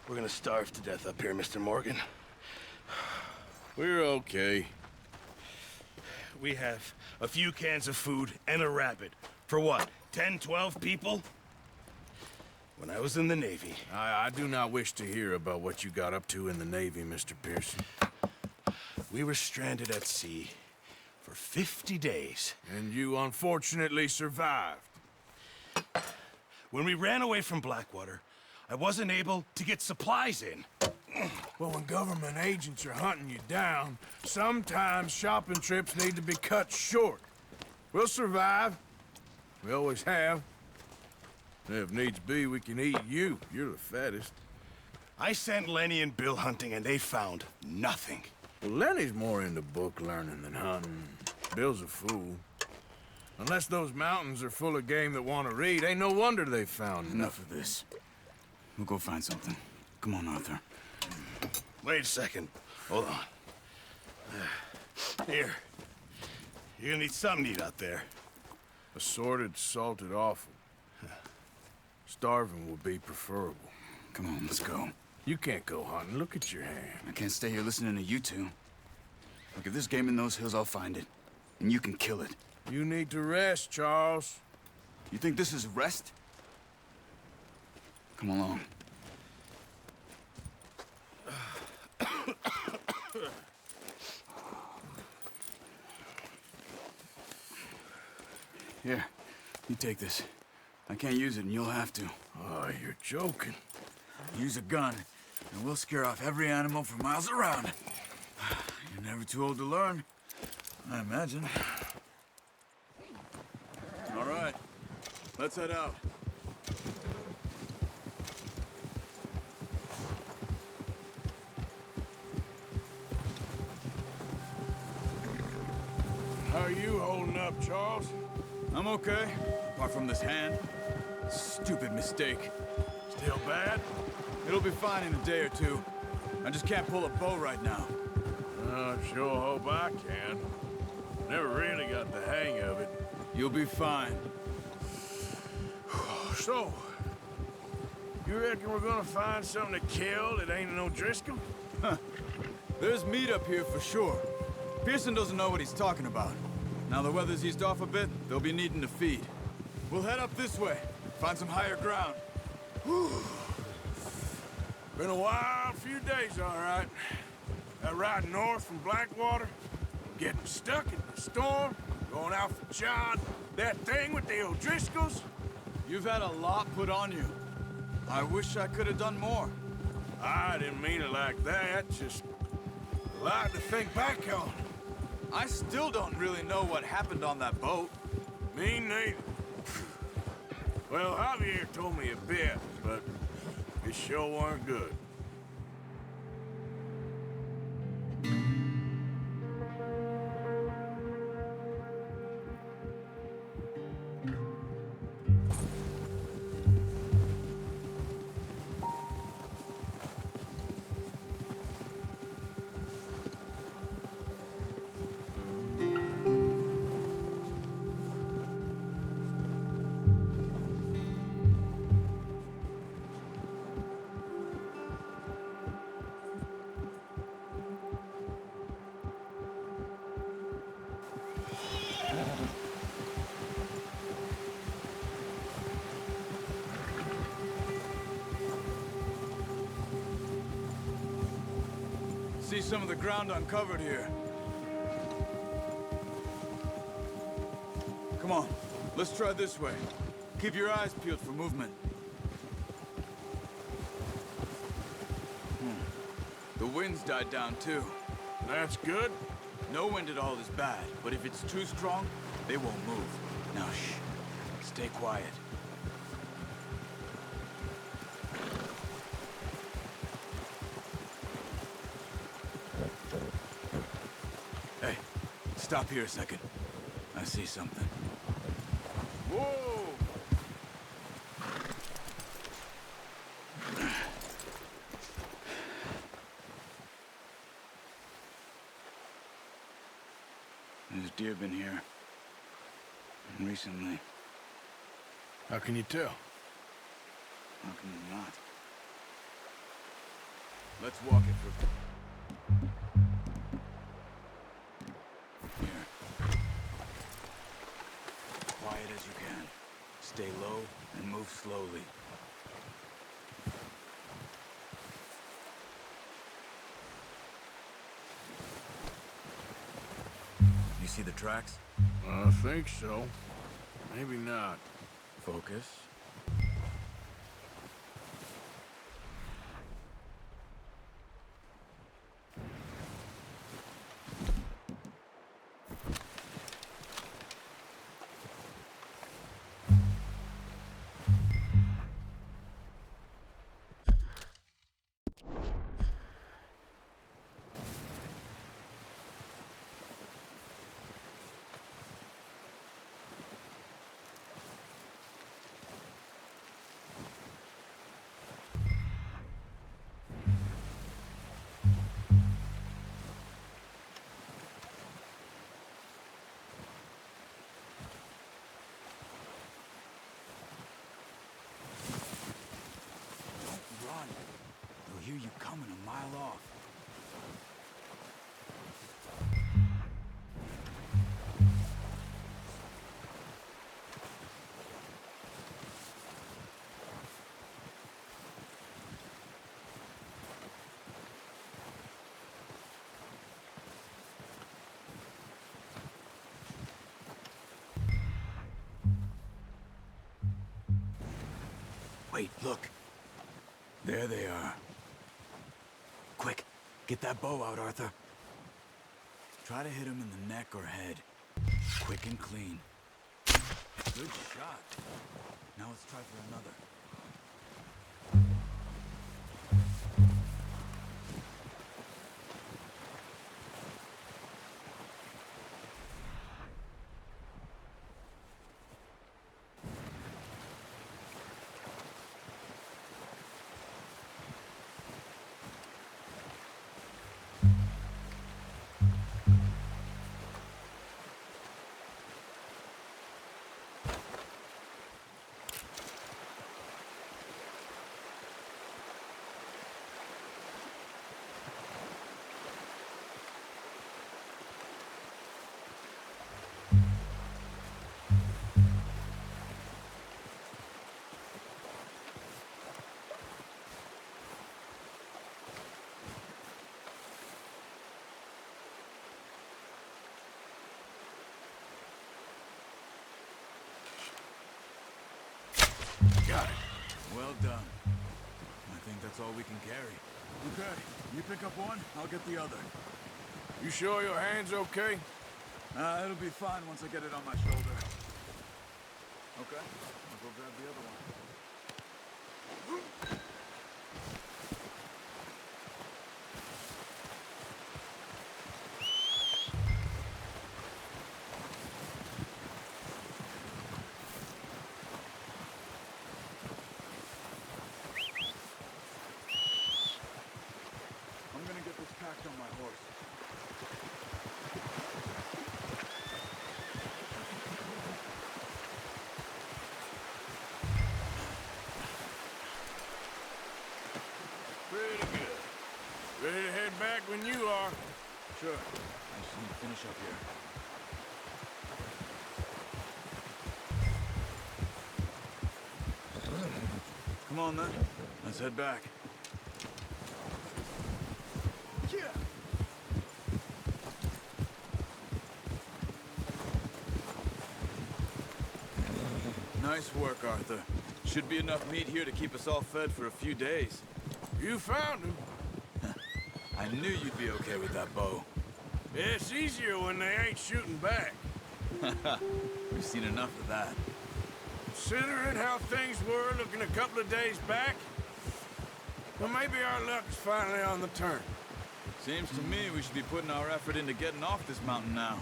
We're gonna starve to death up here, Mr. Morgan. We're okay. We have a few cans of food and a rabbit. For what, 10, 12 people? When I was in the Navy... I do not wish to hear about what you got up to in the Navy, Mr. Pearson. We were stranded at sea for 50 days. And you unfortunately survived. When we ran away from Blackwater, I wasn't able to get supplies in. Well, when government agents are hunting you down, sometimes shopping trips need to be cut short. We'll survive. We always have. And if needs be, we can eat you. You're the fattest. I sent Lenny and Bill hunting, and they found nothing. Well, Lenny's more into book learning than hunting. Bill's a fool. Unless those mountains are full of game that want to read, ain't no wonder they found Enough of this. We'll go find something. Come on, Arthur. Wait a second. Hold on. Here. You're gonna need something to eat out there. Assorted, salted offal. Starving would be preferable. Come on, let's go. You can't go hunting. Look at your hand. I can't stay here listening to you two. Look, if there's game in those hills, I'll find it. And you can kill it. You need to rest, Charles. You think this is rest? Come along. Here, you take this. I can't use it, and you'll have to. Oh, you're joking. Use a gun, and we'll scare off every animal for miles around. You're never too old to learn, I imagine. All right, let's head out. How are you holding up, Charles? I'm okay, apart from this hand. Stupid mistake. Still bad? It'll be fine in a day or two. I just can't pull a bow right now. I sure hope I can. Never really got the hang of it. You'll be fine. So, you reckon we're gonna find something to kill that ain't no Driscoll? There's meat up here for sure. Pearson doesn't know what he's talking about. Now the weather's eased off a bit, they'll be needing to feed. We'll head up this way, find some higher ground. Been a wild few days, all right. That ride north from Blackwater, getting stuck in the storm, going out for John, that thing with the O'Driscolls. You've had a lot put on you. I wish I could have done more. I didn't mean it like that, just a lot to think back on. I still don't really know what happened on that boat. Me neither. Well, Javier told me a bit, but it sure weren't good. See some of the ground uncovered here. Come on, let's try this way. Keep your eyes peeled for movement. The wind's died down too. That's good. No wind at all is bad, but if it's too strong, they won't move. Now shh, stay quiet. Hey, stop here a second. I see something. Whoa! There's deer been here. Recently. How can you tell? How can you not? Let's walk it for... Here. Quiet as you can. Stay low and move slowly. You see the tracks? I think so. Maybe not. Focus. Run. They'll hear you coming a mile off. Wait, look. There they are. Quick, get that bow out, Arthur. Try to hit him in the neck or head. Quick and clean. Good shot. Now let's try for another. Got it. Well done. I think that's all we can carry. Okay, you pick up one, I'll get the other. You sure your hand's okay? It'll be fine once I get it on my shoulder. Okay, I'll go grab the other one. I'm gonna get this packed on my horse. Pretty good. Ready to head back when you are. Sure. I just need to finish up here. Come on then. Let's head back. Nice work, Arthur. Should be enough meat here to keep us all fed for a few days. You found him. I knew you'd be okay with that bow. It's easier when they ain't shooting back. We've seen enough of that. Considering how things were looking a couple of days back, well, maybe our luck's finally on the turn. Seems to me we should be putting our effort into getting off this mountain now.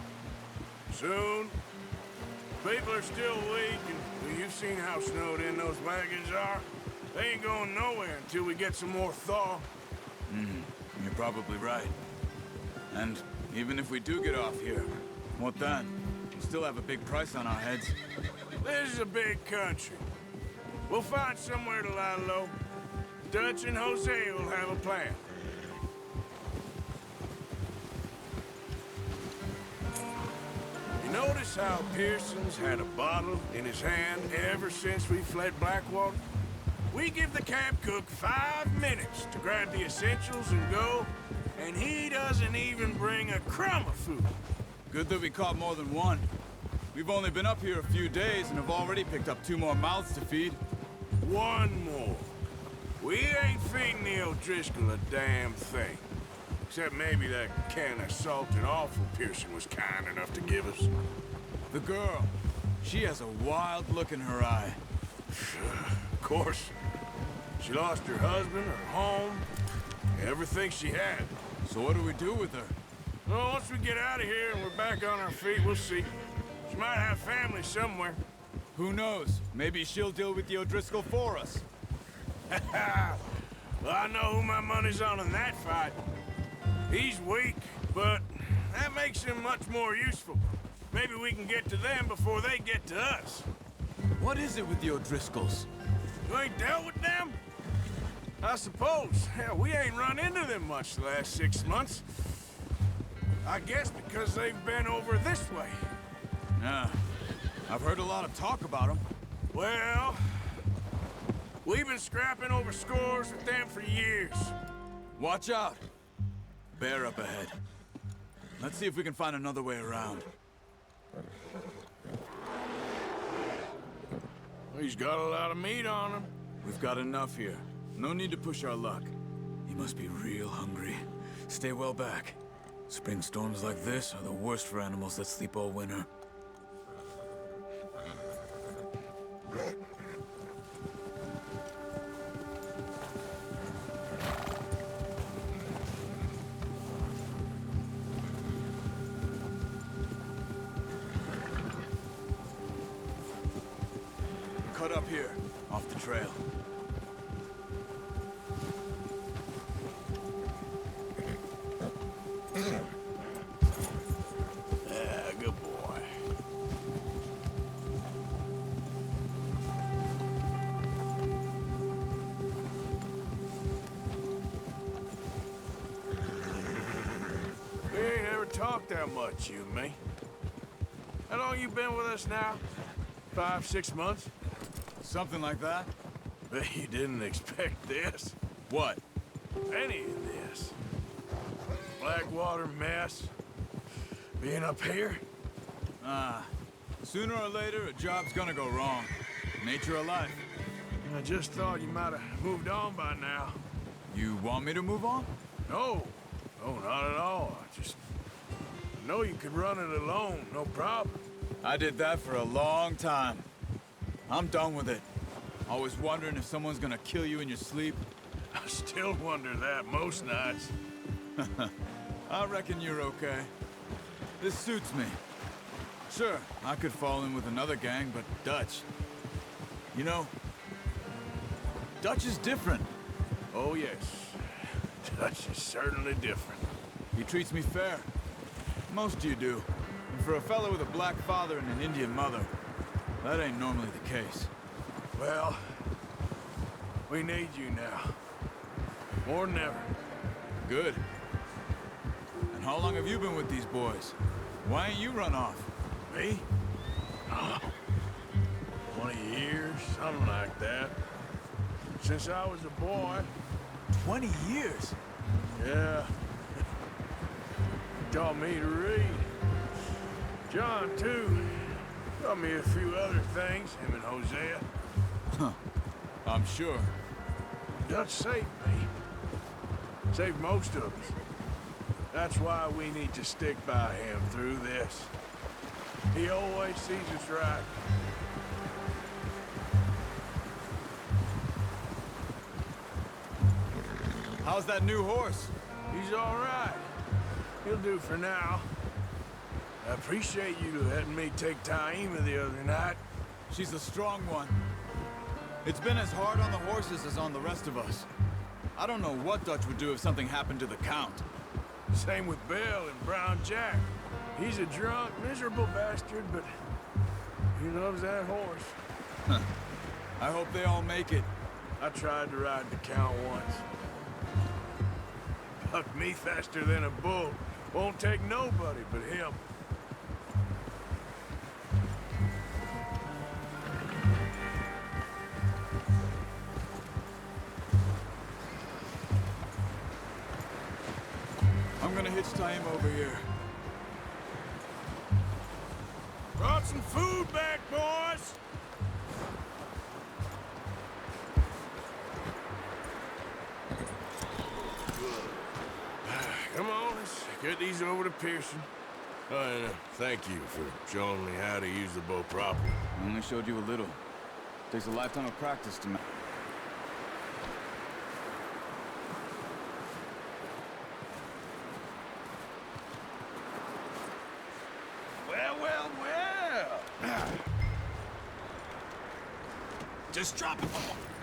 Soon. People are still weak, and well, you've seen how snowed in those wagons are. They ain't going nowhere until we get some more thaw. You're probably right. And even if we do get off here, what then? We'll still have a big price on our heads. This is a big country. We'll find somewhere to lie low. Dutch and Hosea will have a plan. You notice how Pearson's had a bottle in his hand ever since we fled Blackwater? We give the camp cook 5 minutes to grab the essentials and go, and he doesn't even bring a crumb of food. Good that we caught more than one. We've only been up here a few days and have already picked up 2 more mouths to feed. One more. We ain't feeding the O'Driscoll a damn thing. Except maybe that can of salted offal Pearson was kind enough to give us. The girl, she has a wild look in her eye. Of course. She lost her husband, her home, everything she had. So what do we do with her? Well, once we get out of here and we're back on our feet, we'll see. She might have family somewhere. Who knows? Maybe she'll deal with the O'Driscoll for us. Well, I know who my money's on in that fight. He's weak, but that makes him much more useful. Maybe we can get to them before they get to us. What is it with the O'Driscolls? You ain't dealt with them? I suppose. Hell, we ain't run into them much the last 6 months. I guess because they've been over this way. Yeah, I've heard a lot of talk about them. Well, we've been scrapping over scores with them for years. Watch out. Bear up ahead. Let's see if we can find another way around. He's got a lot of meat on him. We've got enough here. No need to push our luck. He must be real hungry. Stay well back. Spring storms like this are the worst for animals that sleep all winter. Cut up here, off the trail. Yeah, good boy. We ain't ever talked that much, you and me. How long you been with us now? 5, 6 months? Something like that? Bet you didn't expect this. What? Any of this. Blackwater mess. Being up here? Sooner or later, a job's gonna go wrong. Nature of life. I just thought you might have moved on by now. You want me to move on? No. No, not at all. I just know you could run it alone, no problem. I did that for a long time. I'm done with it. Always wondering if someone's gonna kill you in your sleep. I still wonder that most nights. I reckon you're okay. This suits me. Sure, I could fall in with another gang, but Dutch... You know, Dutch is different. Oh, yes. Dutch is certainly different. He treats me fair. Most of you do. And for a fellow with a black father and an Indian mother, that ain't normally the case. Well, we need you now. More than ever. Good. And how long have you been with these boys? Why ain't you run off? Me? Oh, 20 years, something like that. Since I was a boy. 20 years? Yeah. He taught me to read. John, too. Taught me a few other things, him and Hosea. Huh. I'm sure. Dutch saved me. Saved most of us. That's why we need to stick by him through this. He always sees us right. How's that new horse? He's all right. He'll do for now. I appreciate you letting me take Taima the other night. She's a strong one. It's been as hard on the horses as on the rest of us. I don't know what Dutch would do if something happened to the Count. Same with Bill and Brown Jack. He's a drunk, miserable bastard, but he loves that horse. I hope they all make it. I tried to ride the Count once. Bucked me faster than a bull. Won't take nobody but him. I'm gonna hitch tie him over here. Brought some food back, boys! Come on, let's get these over to Pearson. And thank you for showing me how to use the bow properly. I only showed you a little. Takes a lifetime of practice to Well, well, well. Just drop it.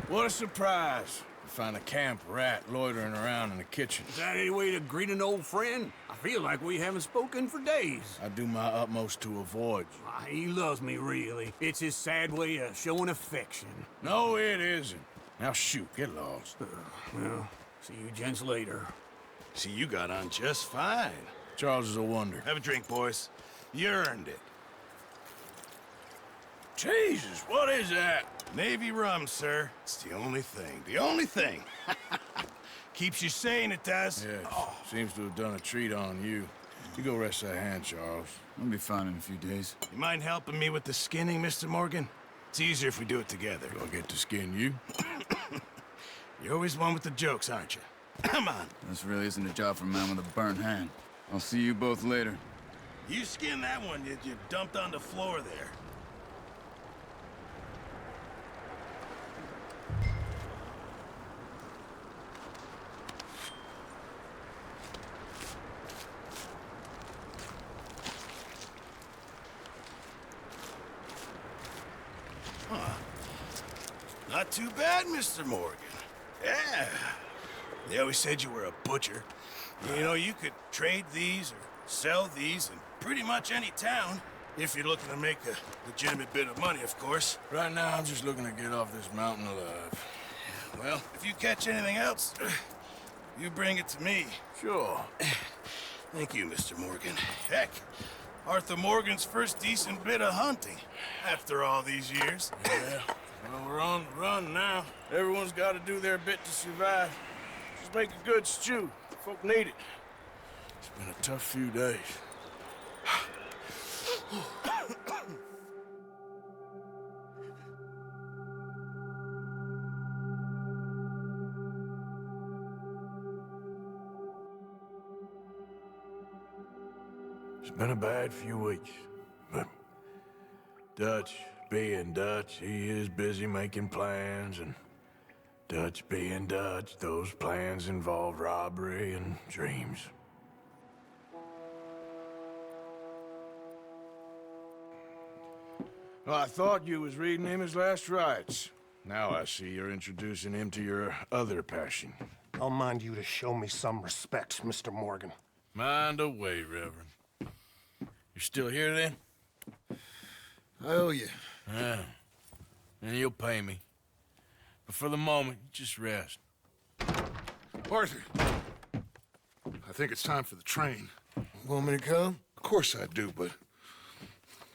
What a surprise to find a camp rat loitering around in the kitchen. Is that any way to greet an old friend? I feel like we haven't spoken for days. I do my utmost to avoid you. Ah, he loves me, really. It's his sad way of showing affection. No, it isn't. Now shoot, get lost. Well, see you gents later. See, you got on just fine. Charles is a wonder. Have a drink, boys. You earned it. Jesus, what is that? Navy rum, sir. It's the only thing. The only thing. Keeps you sane, it does. Yes, seems to have done a treat on you. You go rest that hand, Charles. I'll be fine in a few days. You mind helping me with the skinning, Mr. Morgan? It's easier if we do it together. Do I get to skin you? You're always one with the jokes, aren't you? Come on. This really isn't a job for a man with a burnt hand. I'll see you both later. You skinned that one you dumped on the floor there. Not too bad, Mr. Morgan. Yeah. They always said you were a butcher. You know, you could trade these or sell these in pretty much any town. If you're looking to make a legitimate bit of money, of course. Right now, I'm just looking to get off this mountain alive. Well, if you catch anything else, you bring it to me. Sure. Thank you, Mr. Morgan. Heck, Arthur Morgan's first decent bit of hunting after all these years. Yeah. Well, we're on the run now. Everyone's got to do their bit to survive. Just make a good stew. Folk need it. It's been a tough few days. It's been a bad few weeks, but Dutch being Dutch, he is busy making plans, and Dutch being Dutch, those plans involve robbery and dreams. Well, I thought you was reading him his last rites. Now I see you're introducing him to your other passion. I'll mind you to show me some respect, Mr. Morgan. Mind away, Reverend. You're still here, then? I owe you. Yeah. And you'll pay me. But for the moment, just rest. Arthur, I think it's time for the train. Want me to come? Of course I do, but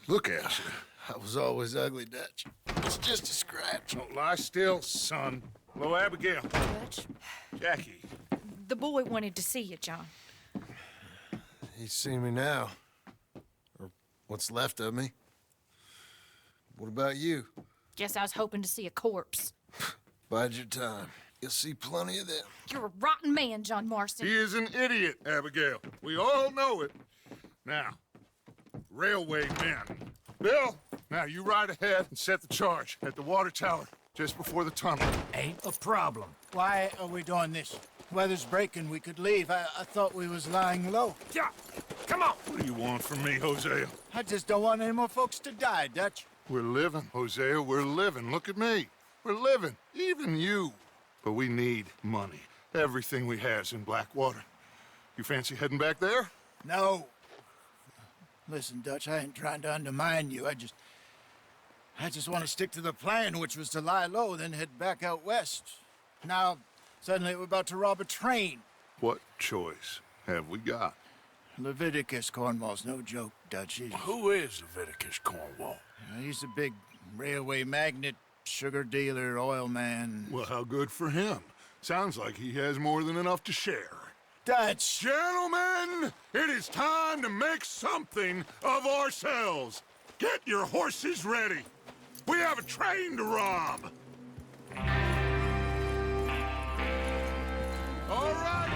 look at you. I was always ugly, Dutch. It's just a scratch. Don't lie still, son. Hello, Abigail. Dutch, Jackie. the boy wanted to see you, John. He's seen me now. Or what's left of me. What about you? Guess I was hoping to see a corpse. Bide your time. You'll see plenty of them. You're a rotten man, John Marston. He is an idiot, Abigail. We all know it. Now, railway men. Bill, now you ride ahead and set the charge at the water tower just before the tunnel. Ain't a problem. Why are we doing this? Weather's breaking. We could leave. I thought we was lying low. Yeah, come on. What do you want from me, Hosea? I just don't want any more folks to die, Dutch. We're living, Hosea. We're living. Look at me. We're living. Even you. But we need money. Everything we has in Blackwater. You fancy heading back there? No. Listen, Dutch, I ain't trying to undermine you. I just want to stick to the plan, which was to lie low, then head back out west. Now, suddenly we're about to rob a train. What choice have we got? Leviticus Cornwall's no joke, Dutch. Who is Leviticus Cornwall? He's a big railway magnate, sugar dealer, oil man. Well, how good for him. Sounds like he has more than enough to share. Dutch! Gentlemen, it is time to make something of ourselves. Get your horses ready. We have a train to rob. All right,